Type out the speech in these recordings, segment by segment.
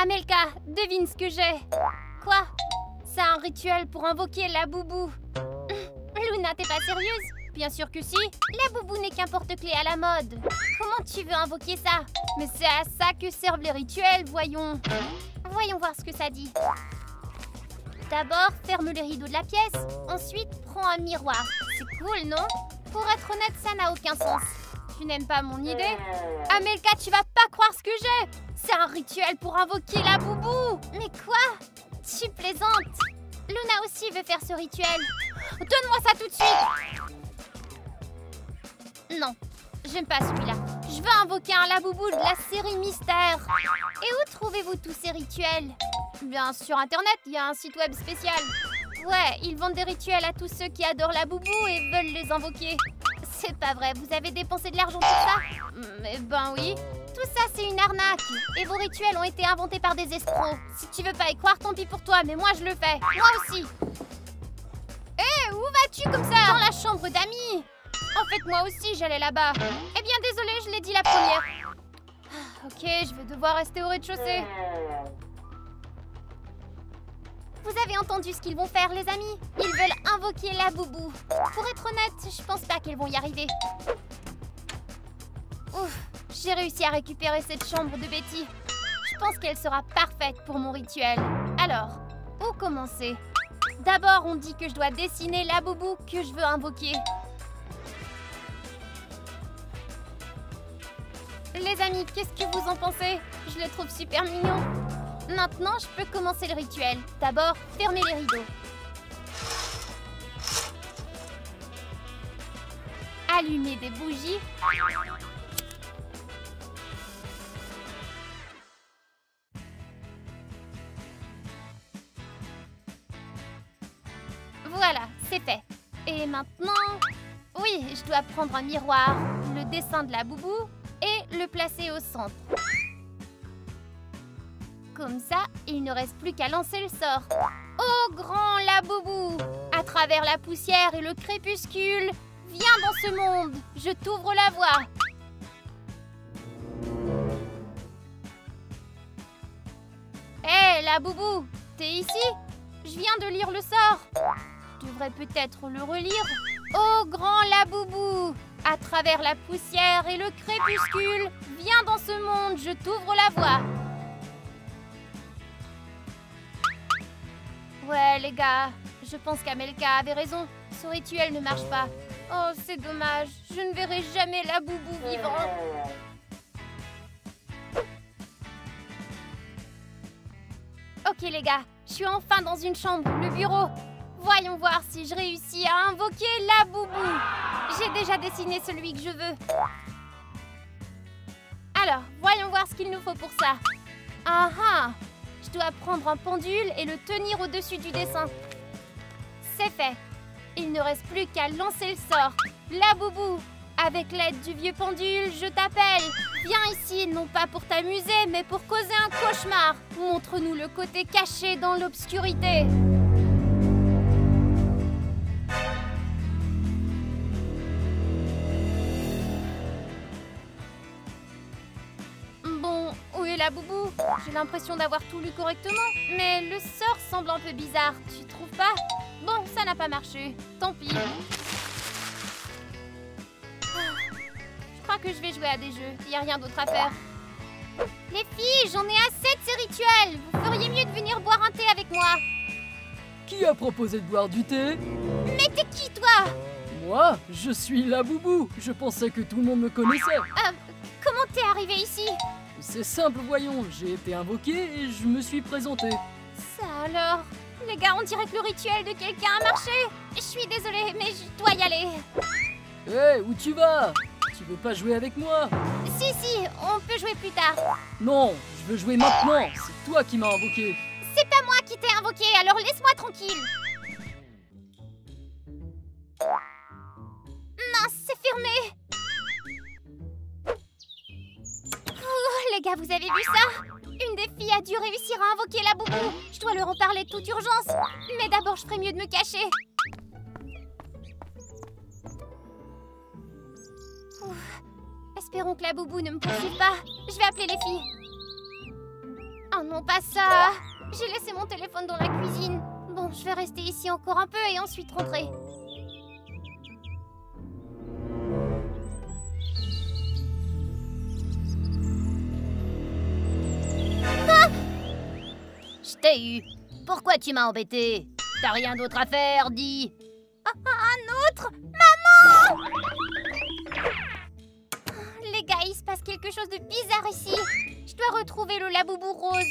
Amelka, devine ce que j'ai. Quoi? C'est un rituel pour invoquer la boubou. Luna, t'es pas sérieuse? Bien sûr que si. La boubou n'est qu'un porte-clés à la mode. Comment tu veux invoquer ça? Mais c'est à ça que servent les rituels, voyons. Voyons voir ce que ça dit. D'abord, ferme les rideaux de la pièce. Ensuite, prends un miroir. C'est cool, non? Pour être honnête, ça n'a aucun sens. Tu n'aimes pas mon idée? Amelka, tu vas pas croire ce que j'ai! C'est un rituel pour invoquer la boubou! Mais quoi? Tu plaisantes! Luna aussi veut faire ce rituel. Donne-moi ça tout de suite! Non, j'aime pas celui-là. Je veux invoquer un laboubou de la série Mystère. Et où trouvez-vous tous ces rituels? Bien, sur Internet, il y a un site web spécial. Ouais, ils vendent des rituels à tous ceux qui adorent la boubou et veulent les invoquer. C'est pas vrai, vous avez dépensé de l'argent pour ça? Mais ben oui. Tout ça, c'est une arnaque. Et vos rituels ont été inventés par des escrocs. Si tu veux pas y croire, tant pis pour toi, mais moi je le fais. Moi aussi. Hé, où vas-tu comme ça? Dans la chambre d'amis. En fait, moi aussi, j'allais là-bas. Eh bien, désolée, je l'ai dit la première. Ok, je vais devoir rester au rez-de-chaussée. Vous avez entendu ce qu'ils vont faire, les amis? Ils veulent invoquer la boubou. Pour être honnête, je pense pas qu'elles vont y arriver. Ouf, j'ai réussi à récupérer cette chambre de Betty. Je pense qu'elle sera parfaite pour mon rituel. Alors, où commencer? D'abord, on dit que je dois dessiner la boubou que je veux invoquer. Les amis, qu'est-ce que vous en pensez? Je le trouve super mignon. Maintenant, je peux commencer le rituel. D'abord, fermez les rideaux. Allumez des bougies. Voilà, c'est fait. Et maintenant... Oui, je dois prendre un miroir, le dessin de la boubou et le placer au centre. Comme ça, il ne reste plus qu'à lancer le sort. Ô grand laboubou, à travers la poussière et le crépuscule, viens dans ce monde, je t'ouvre la voie. Hé, laboubou, t'es ici? Je viens de lire le sort. Tu devrais peut-être le relire. Ô grand laboubou, à travers la poussière et le crépuscule, viens dans ce monde, je t'ouvre la voie. Ouais, les gars, je pense qu'Amelka avait raison. Ce rituel ne marche pas. Oh, c'est dommage. Je ne verrai jamais la boubou vivant. Ok, les gars, je suis enfin dans une chambre, le bureau. Voyons voir si je réussis à invoquer la boubou. J'ai déjà dessiné celui que je veux. Alors, voyons voir ce qu'il nous faut pour ça. Ah ah! Je dois prendre un pendule et le tenir au-dessus du dessin. C'est fait. Il ne reste plus qu'à lancer le sort. La boubou, avec l'aide du vieux pendule, je t'appelle. Viens ici, non pas pour t'amuser, mais pour causer un cauchemar. Montre-nous le côté caché dans l'obscurité. Bon, où est la boubou? J'ai l'impression d'avoir tout lu correctement, mais le sort semble un peu bizarre, tu trouves pas? Bon, ça n'a pas marché, tant pis. Je crois que je vais jouer à des jeux, il n'y a rien d'autre à faire. Les filles, j'en ai assez de ces rituels. Vous feriez mieux de venir boire un thé avec moi. Qui a proposé de boire du thé? Mais t'es qui, toi? Moi, je suis la boubou. Je pensais que tout le monde me connaissait. Comment t'es arrivé ici? C'est simple, voyons. J'ai été invoqué et je me suis présenté. Ça alors? Les gars, on dirait que le rituel de quelqu'un a marché. Je suis désolée, mais je dois y aller. Hé, où tu vas? Tu veux pas jouer avec moi? Si, on peut jouer plus tard. Non, je veux jouer maintenant. C'est toi qui m'as invoqué. C'est pas moi qui t'ai invoqué, alors laisse-moi tranquille. Mince, c'est fermé. Oh, les gars, vous avez vu ça? Une des filles a dû réussir à invoquer la boubou. Je dois leur en parler de toute urgence. Mais d'abord, je ferais mieux de me cacher. Ouf. Espérons que la boubou ne me poursuive pas. Je vais appeler les filles. Oh non, pas ça! J'ai laissé mon téléphone dans la cuisine. Bon, je vais rester ici encore un peu et ensuite rentrer. Ah! Je t'ai eu. Pourquoi tu m'as embêté? T'as rien d'autre à faire, dis. Un autre? Maman! Les gars, il se passe quelque chose de bizarre ici. Je dois retrouver le Laboubou rose.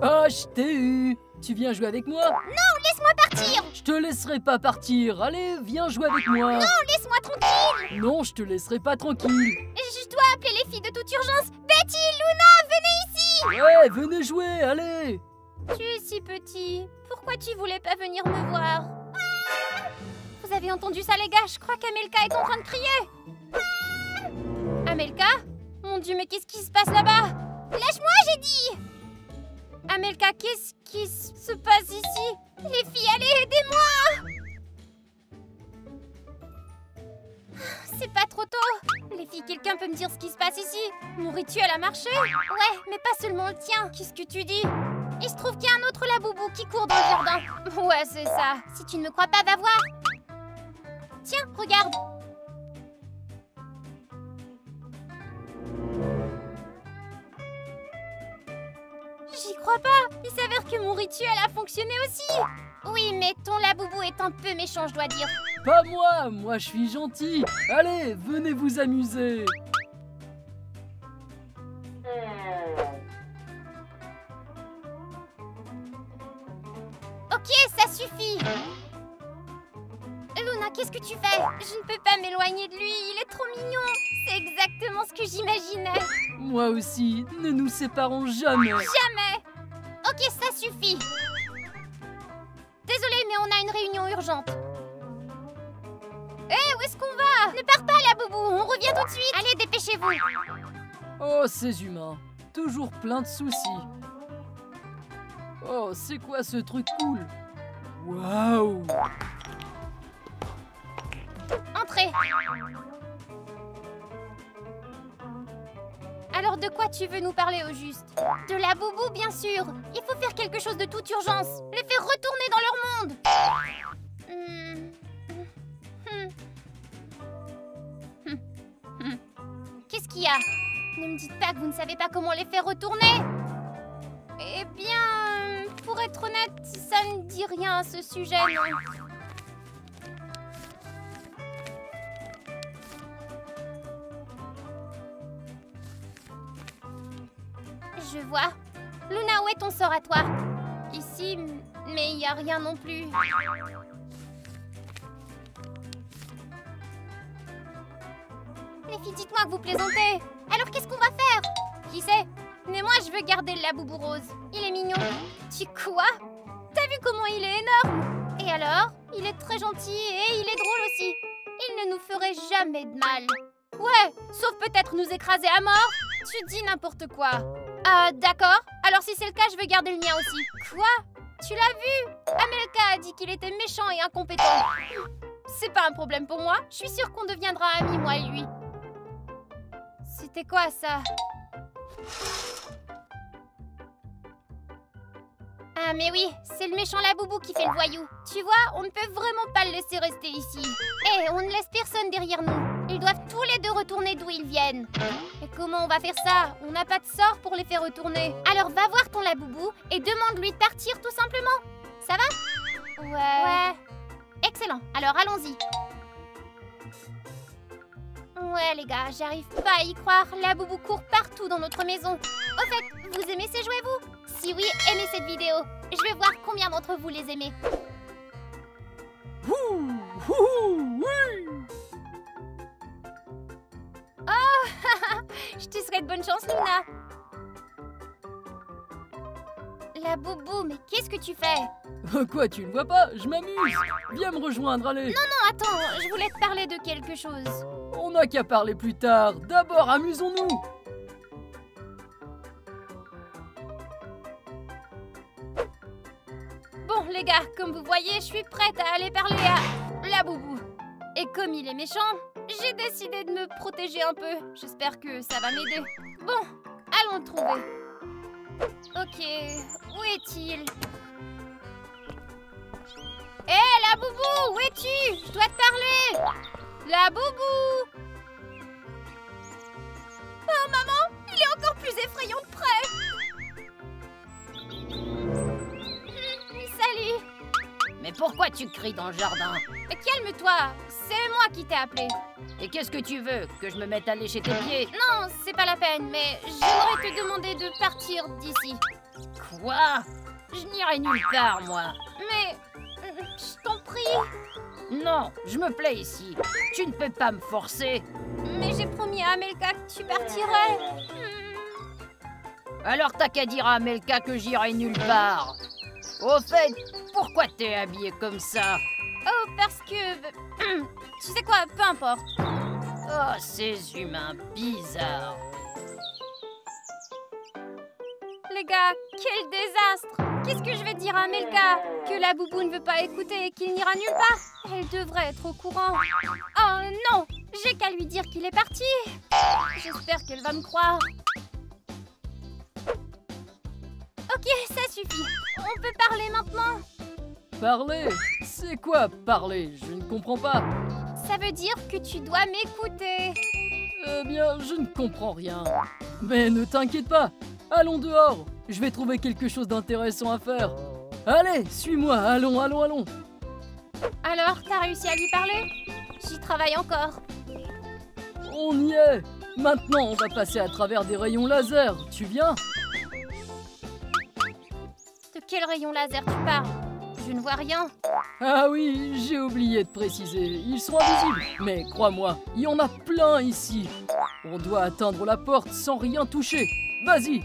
Ah, je t'ai eu. Tu viens jouer avec moi? Non, laisse-moi partir! Je te laisserai pas partir. Allez, viens jouer avec moi. Non, laisse-moi tranquille! Non, je te laisserai pas tranquille. Je dois appeler les filles de toute urgence. Betty, Luna, venez ici! Ouais, venez jouer, allez. Tu es si petit. Pourquoi tu voulais pas venir me voir? Vous avez entendu ça, les gars? Je crois qu'Amelka est en train de crier. Amelka? Mon Dieu, mais qu'est-ce qui se passe là-bas? Lâche-moi, j'ai dit! Amelka, qu'est-ce qui se passe ici? Les filles, allez, aidez-moi! C'est pas trop tôt. Les filles, quelqu'un peut me dire ce qui se passe ici? Mon rituel a marché? Ouais, mais pas seulement le tien. Qu'est-ce que tu dis? Il se trouve qu'il y a un autre Laboubou qui court dans le jardin. Ouais, c'est ça. Si tu ne me crois pas, va voir. Tiens, regarde. J'y crois pas. Il s'avère que mon rituel a fonctionné aussi. Oui, mais ton Laboubou est un peu méchant, je dois dire. Pas moi, moi je suis gentil. Allez, venez vous amuser. Ok, ça suffit. Luna, qu'est-ce que tu fais? Je ne peux pas m'éloigner de lui, il est trop mignon. C'est exactement ce que j'imaginais. Moi aussi, ne nous séparons jamais. Jamais. Ok, ça suffit. Désolée, mais on a une réunion urgente. Hé, où est-ce qu'on va? Ne pars pas, Laboubou, on revient tout de suite. Allez, dépêchez-vous. Oh, ces humains, toujours plein de soucis. Oh, c'est quoi ce truc cool? Waouh! Entrez. Alors de quoi tu veux nous parler au juste? De Laboubou, bien sûr. Il faut faire quelque chose de toute urgence. Les faire retourner dans leur monde. Qu'est-ce qu'il y a? Ne me dites pas que vous ne savez pas comment les faire retourner. Eh bien, pour être honnête, ça ne dit rien à ce sujet, non. Je vois. Luna, où est ton sort à toi? Ici, mais il n'y a rien non plus. Les filles, dites-moi que vous plaisantez. Alors qu'est-ce qu'on va faire? Qui sait? Mais moi, je veux garder le Laboubou rose. Il est mignon. Tu quoi? T'as vu comment il est énorme? Et alors? Il est très gentil et il est drôle aussi. Il ne nous ferait jamais de mal. Ouais, sauf peut-être nous écraser à mort. Tu dis n'importe quoi. D'accord. Alors si c'est le cas, je veux garder le mien aussi. Quoi? Tu l'as vu? Amelka a dit qu'il était méchant et incompétent. C'est pas un problème pour moi. Je suis sûre qu'on deviendra amis, moi et lui. C'était quoi ça? Ah mais oui, c'est le méchant Laboubou qui fait le voyou. Tu vois, on ne peut vraiment pas le laisser rester ici. Eh, on ne laisse personne derrière nous. Ils doivent tous les deux retourner d'où ils viennent. Et comment on va faire ça? On n'a pas de sort pour les faire retourner. Alors va voir ton Laboubou et demande-lui de partir tout simplement. Ça va? Ouais. Excellent, alors allons-y. Ouais les gars, j'arrive pas à y croire. Laboubou court partout dans notre maison. Au fait, vous aimez ces jouets vous? Si oui, aimez cette vidéo. Je vais voir combien d'entre vous les aimez. Oui. Oh, je te souhaite bonne chance, Luna. Laboubou, mais qu'est-ce que tu fais? Quoi, tu ne vois pas? Je m'amuse. Viens me rejoindre, allez. Non, attends, je voulais te parler de quelque chose. On n'a qu'à parler plus tard. D'abord, amusons-nous. les gars, comme vous voyez, je suis prête à aller parler à la boubou. Et comme il est méchant, j'ai décidé de me protéger un peu. J'espère que ça va m'aider. Bon, allons le trouver. Ok, où est-il? Hé, la boubou, où es-tu? Je dois te parler. La boubou. Oh, maman, il est encore plus effrayant de près. Salut. Mais pourquoi tu cries dans le jardin? Calme-toi, c'est moi qui t'ai appelé. Et qu'est-ce que tu veux? Que je me mette à lécher tes pieds? Non, c'est pas la peine, mais j'aimerais te demander de partir d'ici. Quoi? Je n'irai nulle part, moi. Mais, je t'en prie. Non, je me plais ici. Tu ne peux pas me forcer. Mais j'ai promis à Amelka que tu partirais. Alors t'as qu'à dire à Amelka que j'irai nulle part. Au fait, pourquoi t'es habillée comme ça? Oh, parce que... tu sais quoi, peu importe. Oh, ces humains bizarres. Les gars, quel désastre! Qu'est-ce que je vais dire à Amelka? Que la boubou ne veut pas écouter et qu'il n'ira nulle part? Elle devrait être au courant. Oh non! J'ai qu'à lui dire qu'il est parti. J'espère qu'elle va me croire. Ok, ça suffit. On peut parler maintenant. Parler? C'est quoi parler? Je ne comprends pas. Ça veut dire que tu dois m'écouter. Eh bien, je ne comprends rien. Mais ne t'inquiète pas. Allons dehors. Je vais trouver quelque chose d'intéressant à faire. Allez, suis-moi. Allons, allons, allons. Alors, t'as réussi à lui parler? J'y travaille encore. On y est. Maintenant, on va passer à travers des rayons laser. Tu viens? De quel rayon laser tu parles? Je ne vois rien. Ah oui, j'ai oublié de préciser. Ils sont invisibles. Mais crois-moi, il y en a plein ici. On doit atteindre la porte sans rien toucher. Vas-y.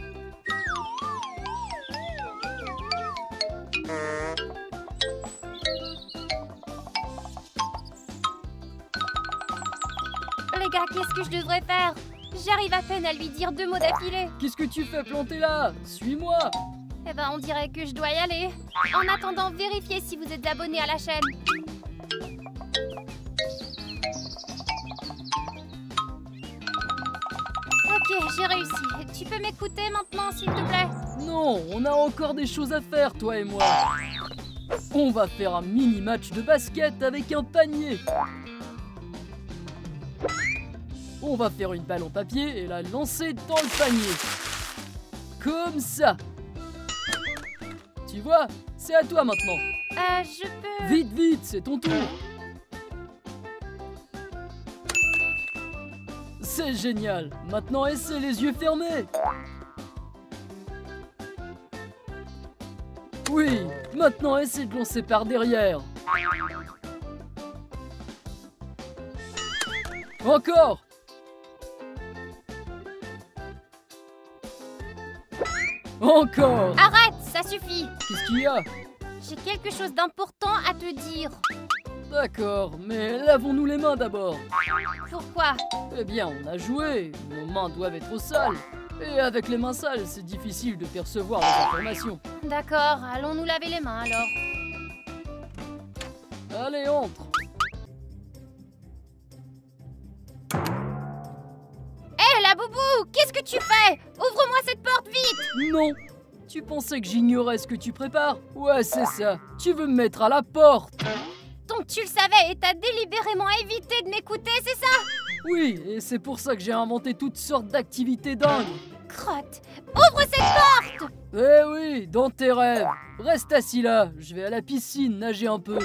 Les gars, qu'est-ce que je devrais faire? J'arrive à peine à lui dire 2 mots d'affilée. Qu'est-ce que tu fais planter là? Suis-moi. Eh ben, on dirait que je dois y aller. En attendant, vérifiez si vous êtes abonné à la chaîne. Ok, j'ai réussi. Tu peux m'écouter maintenant, s'il te plaît? Non, on a encore des choses à faire, toi et moi. On va faire un mini-match de basket avec un panier. On va faire une balle en papier et la lancer dans le panier. Comme ça. Tu vois, c'est à toi maintenant. Je peux... Vite, vite, c'est ton tour. C'est génial. Maintenant, essaie les yeux fermés. Oui, maintenant, essaie de lancer par derrière. Encore. Encore. Arrête, ça suffit. Qu'est-ce qu'il y a? J'ai quelque chose d'important à te dire. D'accord, mais lavons-nous les mains d'abord. Pourquoi? Eh bien, on a joué, nos mains doivent être sales. Et avec les mains sales, c'est difficile de percevoir les informations. D'accord, allons nous laver les mains alors. Allez, entre. Hé, la boubou, qu'est-ce que tu fais? Ouvre-moi cette porte vite. Non. Tu pensais que j'ignorais ce que tu prépares? Ouais, c'est ça. Tu veux me mettre à la porte? Donc tu le savais et t'as délibérément évité de m'écouter, c'est ça? Oui, et c'est pour ça que j'ai inventé toutes sortes d'activités dingues. Crotte, ouvre cette porte. Eh oui, dans tes rêves. Reste assis là, je vais à la piscine nager un peu.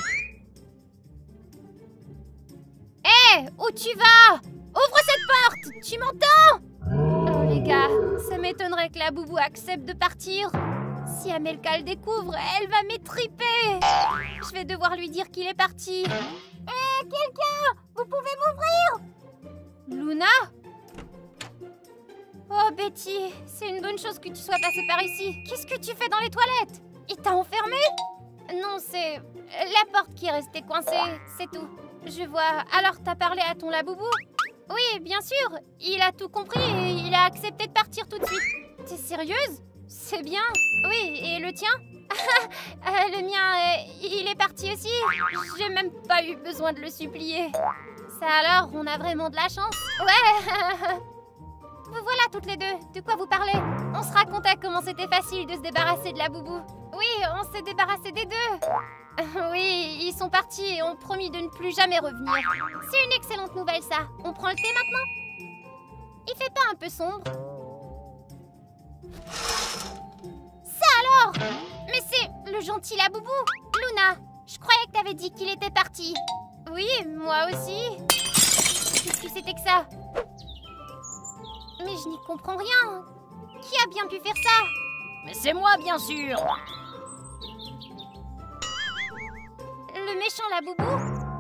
Hé, où tu vas? Ouvre cette porte, tu m'entends? Oh les gars, ça m'étonnerait que la boubou accepte de partir. Si Amelka le découvre, elle va m'étriper. Je vais devoir lui dire qu'il est parti. Hé, quelqu'un, vous pouvez m'ouvrir? Luna? Oh Betty, c'est une bonne chose que tu sois passée par ici. Qu'est-ce que tu fais dans les toilettes? Il t'a enfermé? Non, c'est la porte qui est restée coincée, c'est tout. Je vois. Alors t'as parlé à ton laboubou? Oui, bien sûr. Il a tout compris et il a accepté de partir tout de suite. T'es sérieuse? C'est bien. Oui, et le tien? Le mien, il est parti aussi. J'ai même pas eu besoin de le supplier. Ça alors, on a vraiment de la chance. Ouais. Vous voilà toutes les deux. De quoi vous parlez? On se racontait comment c'était facile de se débarrasser de la boubou. Oui, on s'est débarrassé des deux. Oui, ils sont partis et ont promis de ne plus jamais revenir. C'est une excellente nouvelle ça. On prend le thé maintenant? Il fait pas un peu sombre? Ça alors? Mais c'est le gentil Laboubou. Luna, je croyais que t'avais dit qu'il était parti. Oui, moi aussi. Qu'est-ce que c'était que ça? Mais je n'y comprends rien. Qui a bien pu faire ça? Mais c'est moi, bien sûr. Le méchant Laboubou?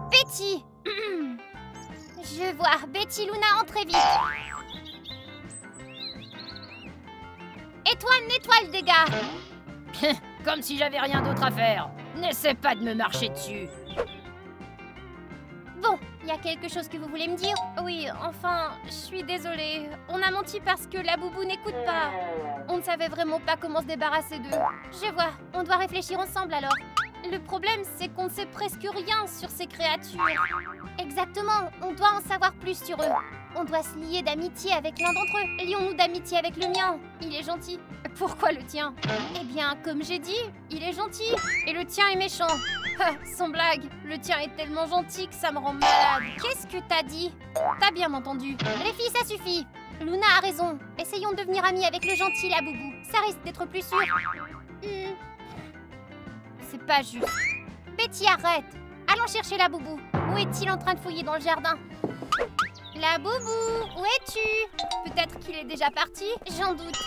Betty. Je vois. Betty, Luna, entrez vite. Et toi, nettoie le dégât. Comme si j'avais rien d'autre à faire. N'essaie pas de me marcher dessus. Bon, il y a quelque chose que vous voulez me dire? Oui, enfin, je suis désolée. On a menti parce que Laboubou n'écoute pas. On ne savait vraiment pas comment se débarrasser d'eux. Je vois, on doit réfléchir ensemble alors. Le problème, c'est qu'on ne sait presque rien sur ces créatures. Exactement, on doit en savoir plus sur eux. On doit se lier d'amitié avec l'un d'entre eux. Lions-nous d'amitié avec le mien. Il est gentil. Pourquoi le tien? Eh bien, comme j'ai dit, il est gentil. Et le tien est méchant. Sans blague, le tien est tellement gentil que ça me rend malade. Qu'est-ce que t'as dit? T'as bien entendu. Les filles, ça suffit. Luna a raison. Essayons de devenir amis avec le gentil Laboubou. Ça risque d'être plus sûr. C'est pas juste. Betty, arrête. Allons chercher Laboubou. Où est-il en train de fouiller dans le jardin? Laboubou, où es-tu? Peut-être qu'il est déjà parti, j'en doute.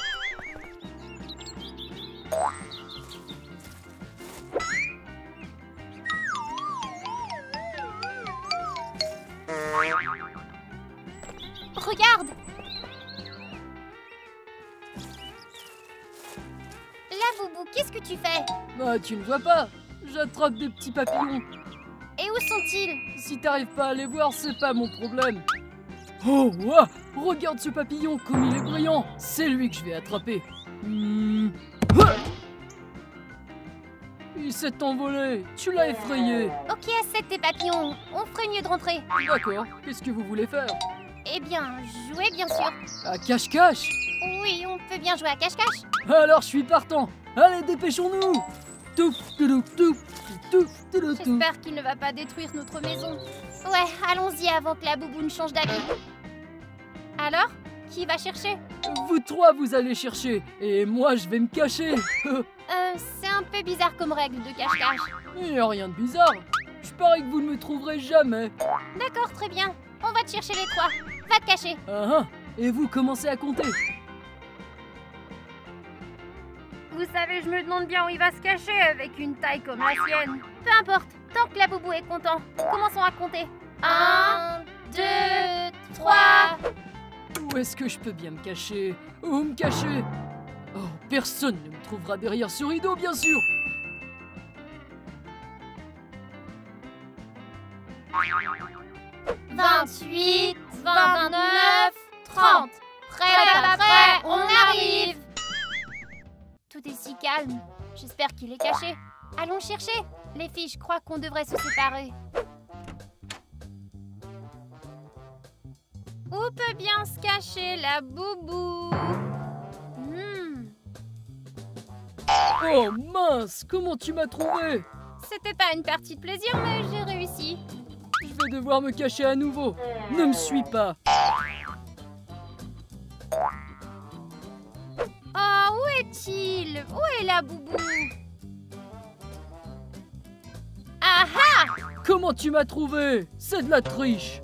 Regarde! Laboubou, qu'est-ce que tu fais? Bah, tu ne vois pas. J'attrape des petits papillons. Et où sont-ils? Si t'arrives pas à les voir, c'est pas mon problème. Oh, ouah, regarde ce papillon, comme il est brillant. C'est lui que je vais attraper. Il s'est envolé. Tu l'as effrayé. Ok, assez de tes papillons. On ferait mieux de rentrer. D'accord. Qu'est-ce que vous voulez faire? Eh bien, jouer bien sûr. À cache-cache? Oui, on peut bien jouer à cache-cache. Alors, je suis partant. Allez, dépêchons-nous. J'espère qu'il ne va pas détruire notre maison. Ouais, allons-y avant que Laboubou ne change d'avis. Alors, qui va chercher? Vous trois, vous allez chercher. Et moi, je vais me cacher. C'est un peu bizarre comme règle de cache-cache. Il n'y a rien de bizarre. Je parie que vous ne me trouverez jamais. D'accord, très bien. On va te chercher les trois. Va te cacher. Et vous commencez à compter. Vous savez, je me demande bien où il va se cacher avec une taille comme la sienne. Peu importe, tant que Laboubou est content. Commençons à compter. 1, 2, 3. Où est-ce que je peux bien me cacher? Où me cacher? Oh, personne ne me trouvera derrière ce rideau, bien sûr. « 28, 29, 30. Prêt, pas prêt, on arrive. Tout est si calme. J'espère qu'il est caché. Allons chercher. Les filles, je crois qu'on devrait se séparer. Où peut bien se cacher Laboubou? Oh mince, comment tu m'as trouvé? C'était pas une partie de plaisir, mais j'ai réussi. Je vais devoir me cacher à nouveau. Ne me suis pas. Oh, où est-il? Où est Laboubou? Ah ah! Comment tu m'as trouvé? C'est de la triche.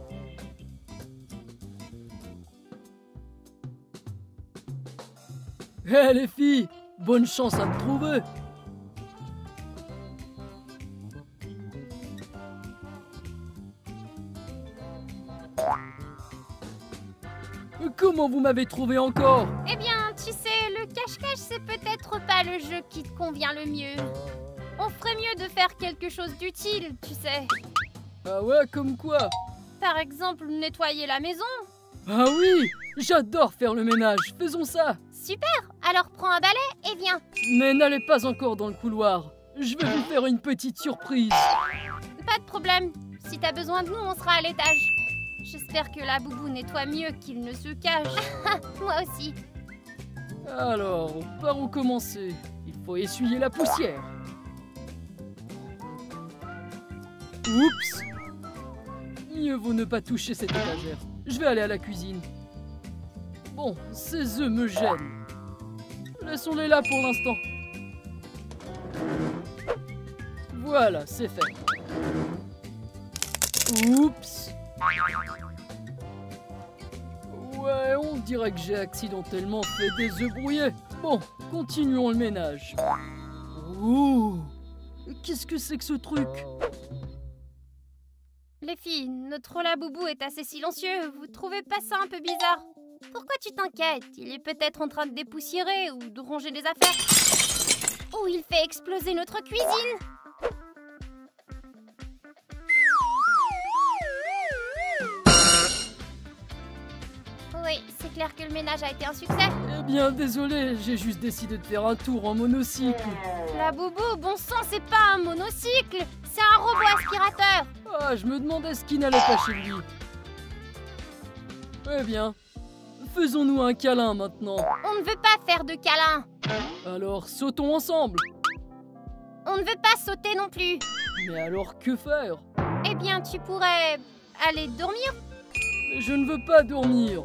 Hé les filles, bonne chance à me trouver. Comment vous m'avez trouvé encore? Eh bien, tu sais, le cache-cache, c'est peut-être pas le jeu qui te convient le mieux. On ferait mieux de faire quelque chose d'utile, tu sais. Ah ouais, comme quoi? Par exemple, nettoyer la maison. Ah oui, j'adore faire le ménage, faisons ça. Super, alors prends un balai et viens. Mais n'allez pas encore dans le couloir. Je vais vous faire une petite surprise. Pas de problème. Si t'as besoin de nous, on sera à l'étage. J'espère que la boubou nettoie mieux qu'il ne se cache. Moi aussi. Alors, par où commencer? Il faut essuyer la poussière. Oups! Mieux vaut ne pas toucher cette étagère. Je vais aller à la cuisine. Bon, ces œufs me gênent. Laissons-les là pour l'instant. Voilà, c'est fait. Oups! Ouais, on dirait que j'ai accidentellement fait des œufs brouillés. Bon, continuons le ménage. Ouh! Qu'est-ce que c'est que ce truc? Les filles, notre laboubou est assez silencieux. Vous trouvez pas ça un peu bizarre? Pourquoi tu t'inquiètes? Il est peut-être en train de dépoussiérer ou de ranger des affaires. Ou il fait exploser notre cuisine. Oui, c'est clair que le ménage a été un succès. Eh bien, désolé, j'ai juste décidé de faire un tour en monocycle. Laboubou, bon sang, c'est pas un monocycle, c'est un robot aspirateur. Ah, je me demandais ce qui n'allait pas chez lui. Eh bien, faisons-nous un câlin maintenant. On ne veut pas faire de câlin. Alors, sautons ensemble. On ne veut pas sauter non plus. Mais alors, que faire? Eh bien, tu pourrais aller dormir. Mais je ne veux pas dormir.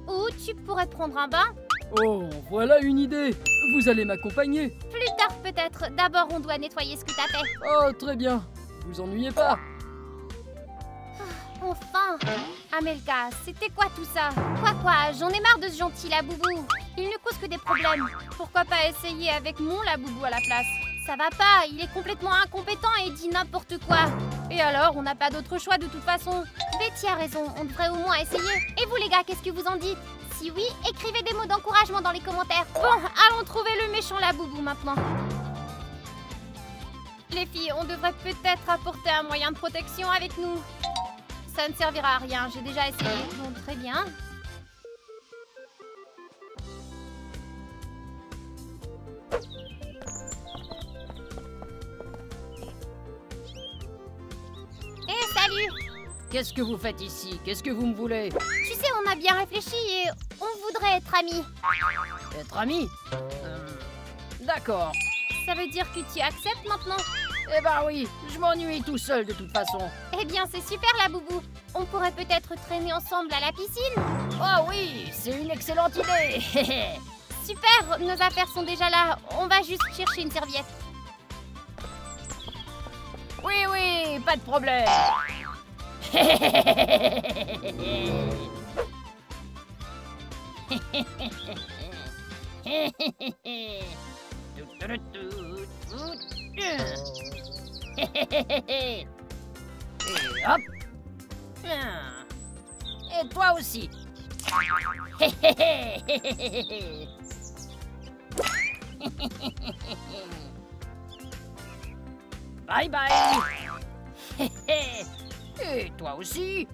Ou tu pourrais prendre un bain. Oh, voilà une idée. Vous allez m'accompagner. Plus tard peut-être. D'abord, on doit nettoyer ce que t'as fait. Oh, très bien. Vous ennuyez pas. Enfin. Amelka, c'était quoi tout ça? Quoi, j'en ai marre de ce gentil laboubou. Il ne cause que des problèmes. Pourquoi pas essayer avec mon laboubou à la place? Ça va pas, il est complètement incompétent et dit n'importe quoi. Et alors, on n'a pas d'autre choix de toute façon. Betty a raison, on devrait au moins essayer. Et vous les gars, qu'est-ce que vous en dites? Si oui, écrivez des mots d'encouragement dans les commentaires. Bon, allons trouver le méchant laboubou maintenant. Les filles, on devrait peut-être apporter un moyen de protection avec nous. Ça ne servira à rien, j'ai déjà essayé. Bon, très bien. Salut! Qu'est-ce que vous faites ici? Qu'est-ce que vous me voulez? Tu sais, on a bien réfléchi et on voudrait être amis. Être amis? D'accord. Ça veut dire que tu acceptes maintenant? Eh ben oui, je m'ennuie tout seul de toute façon. Eh bien, c'est super la boubou. On pourrait peut-être traîner ensemble à la piscine. Oh oui, c'est une excellente idée. Super, nos affaires sont déjà là. On va juste chercher une serviette. Oui, pas de problème. Et hop. Et toi aussi. Bye bye. Et toi aussi.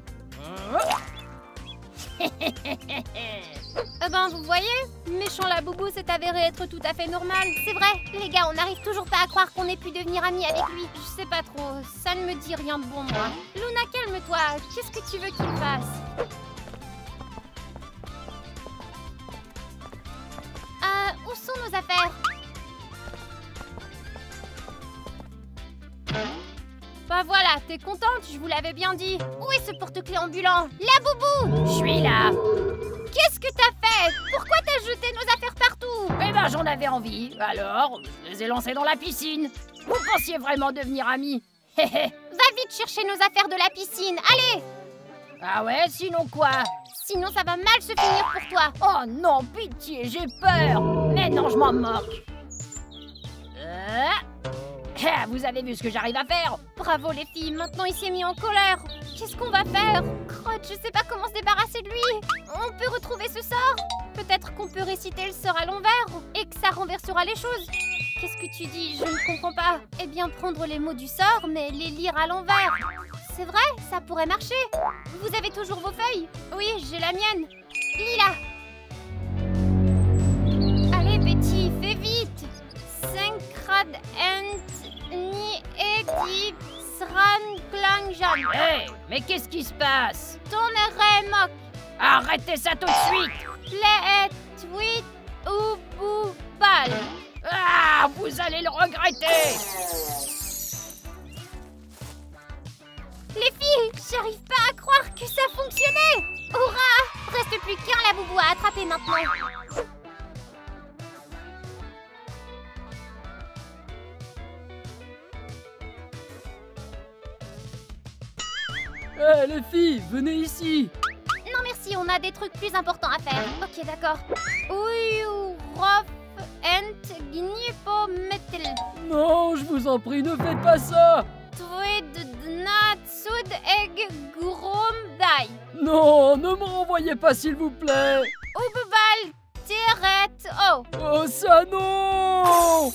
Ben, vous voyez, méchant laboubou s'est avéré être tout à fait normal. C'est vrai, les gars, on n'arrive toujours pas à croire qu'on ait pu devenir amis avec lui. Je sais pas trop, ça ne me dit rien de bon, moi. Luna, calme-toi, qu'est-ce que tu veux qu'il fasse? Où sont nos affaires? Bah voilà, t'es contente, je vous l'avais bien dit. Où est ce porte-clés ambulant? Laboubou! Je suis là. Qu'est-ce que t'as fait? Pourquoi t'as jeté nos affaires partout? Eh ben j'en avais envie, alors je les ai lancés dans la piscine. Vous pensiez vraiment devenir amis? Va vite chercher nos affaires de la piscine, allez! Ah ouais, sinon quoi? Sinon ça va mal se finir pour toi. Oh non, pitié, j'ai peur. Mais non, je m'en moque. Vous avez vu ce que j'arrive à faire? Bravo les filles, maintenant il s'est mis en colère. Qu'est-ce qu'on va faire? Crotte, je sais pas comment se débarrasser de lui. On peut retrouver ce sort? Peut-être qu'on peut réciter le sort à l'envers et que ça renversera les choses. Qu'est-ce que tu dis? Je ne comprends pas. Eh bien, prendre les mots du sort, mais les lire à l'envers. C'est vrai, ça pourrait marcher. Vous avez toujours vos feuilles? Oui, j'ai la mienne. Lis-la. Allez, Betty, fais vite. sod ent ni edi sran klangjan. Hé, mais qu'est-ce qui se passe? Tonere mok. Arrêtez ça tout de suite! Ple et tweet ou bou bal. Ah, vous allez le regretter! Les filles, j'arrive pas à croire que ça fonctionnait. Hurrah! Reste plus qu'un la boubou à attraper maintenant. Hé les filles, venez ici. Non merci, on a des trucs plus importants à faire. Ok, d'accord. Ouh, rof, ent, gnipo, metel. Non, je vous en prie, ne faites pas ça. Tweed, dnat, sud, egg, grom, dai. Non, ne me renvoyez pas s'il vous plaît. Oubebal, teret, oh. Oh ça non.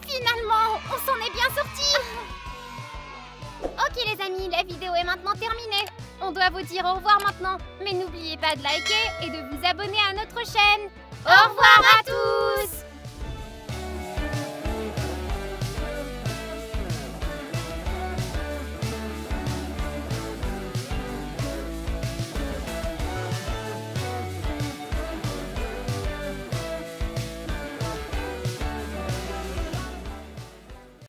Finalement, on s'en est bien sorti. Ok les amis, la vidéo est maintenant terminée. On doit vous dire au revoir maintenant. Mais n'oubliez pas de liker et de vous abonner à notre chaîne. Au revoir à tous.